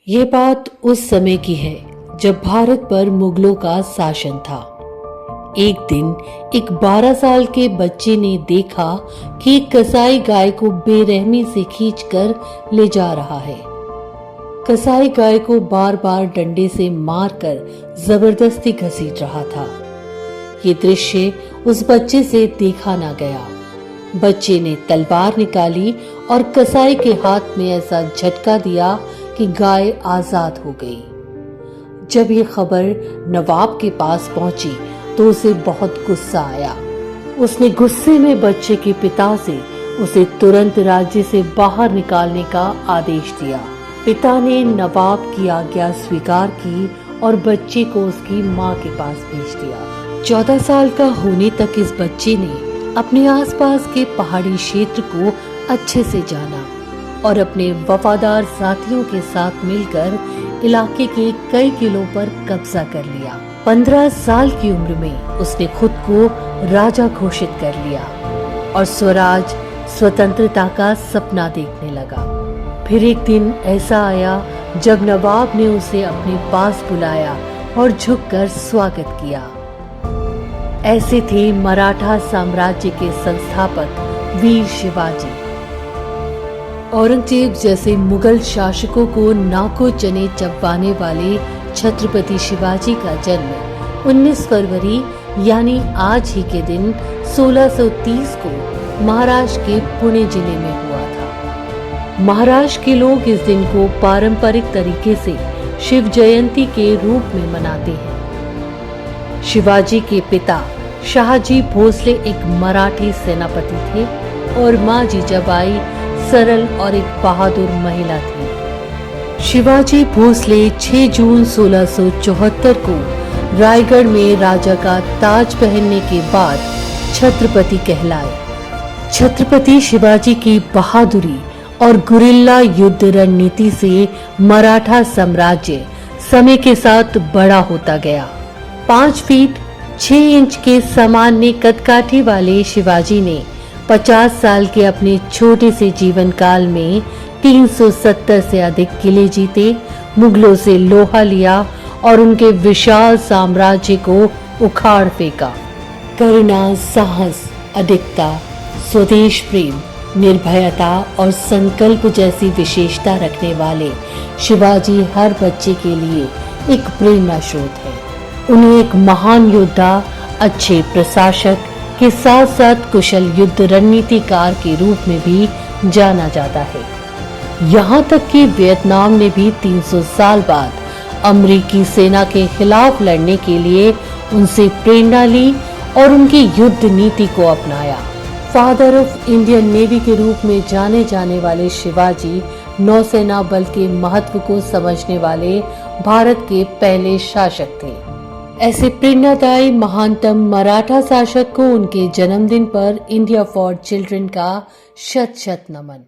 ये बात उस समय की है जब भारत पर मुगलों का शासन था। एक दिन एक 12 साल के बच्चे ने देखा कि एक कसाई गाय को बेरहमी से खींचकर ले जा रहा है। कसाई गाय को बार बार डंडे से मारकर जबरदस्ती घसीट रहा था। ये दृश्य उस बच्चे से देखा ना गया। बच्चे ने तलवार निकाली और कसाई के हाथ में ऐसा झटका दिया कि गाय आजाद हो गई। जब ये खबर नवाब के पास पहुंची तो उसे बहुत गुस्सा आया। उसने गुस्से में बच्चे के पिता से उसे तुरंत राज्य से बाहर निकालने का आदेश दिया। पिता ने नवाब की आज्ञा स्वीकार की और बच्चे को उसकी माँ के पास भेज दिया। 14 साल का होने तक इस बच्चे ने अपने आसपास के पहाड़ी क्षेत्र को अच्छे से जाना और अपने वफादार साथियों के साथ मिलकर इलाके के कई किलों पर कब्जा कर लिया। 15 साल की उम्र में उसने खुद को राजा घोषित कर लिया और स्वराज स्वतंत्रता का सपना देखने लगा। फिर एक दिन ऐसा आया जब नवाब ने उसे अपने पास बुलाया और झुककर स्वागत किया। ऐसे थे मराठा साम्राज्य के संस्थापक वीर शिवाजी। औरंगजेब जैसे मुगल शासकों को नाको चने चबवाने वाले छत्रपति शिवाजी का जन्म 19 फरवरी यानी आज ही के दिन 1630 को महाराष्ट्र के पुणे जिले में हुआ था। महाराष्ट्र के लोग इस दिन को पारंपरिक तरीके से शिव जयंती के रूप में मनाते हैं। शिवाजी के पिता शाहजी भोसले एक मराठी सेनापति थे और मां जीजाबाई सरल और एक बहादुर महिला थी। शिवाजी भोसले 6 जून 1674 को रायगढ़ में राजा का ताज पहनने के बाद छत्रपति कहलाए। छत्रपति शिवाजी की बहादुरी और गुरिल्ला युद्ध रणनीति से मराठा साम्राज्य समय के साथ बड़ा होता गया। 5 फीट 6 इंच के सामान्य कदकाठी वाले शिवाजी ने 50 साल के अपने छोटे से जीवन काल में 370 से अधिक किले जीते, मुगलों से लोहा लिया और उनके विशाल साम्राज्य को उखाड़ फेंका। करुणा, साहस, अडिगता, स्वदेश प्रेम, निर्भयता और संकल्प जैसी विशेषता रखने वाले शिवाजी हर बच्चे के लिए एक प्रेरणा स्रोत है। उन्हें एक महान योद्धा, अच्छे प्रशासक के साथ साथ कुशल युद्ध रणनीतिकार के रूप में भी जाना जाता है। यहाँ तक कि वियतनाम ने भी 300 साल बाद अमेरिकी सेना के खिलाफ लड़ने के लिए उनसे प्रेरणा ली और उनकी युद्ध नीति को अपनाया। फादर ऑफ इंडियन नेवी के रूप में जाने जाने वाले शिवाजी नौसेना बल के महत्व को समझने वाले भारत के पहले शासक थे। ऐसे प्रेरणादायी महानतम मराठा शासक को उनके जन्मदिन पर इंडिया फॉर चिल्ड्रन का शत शत नमन।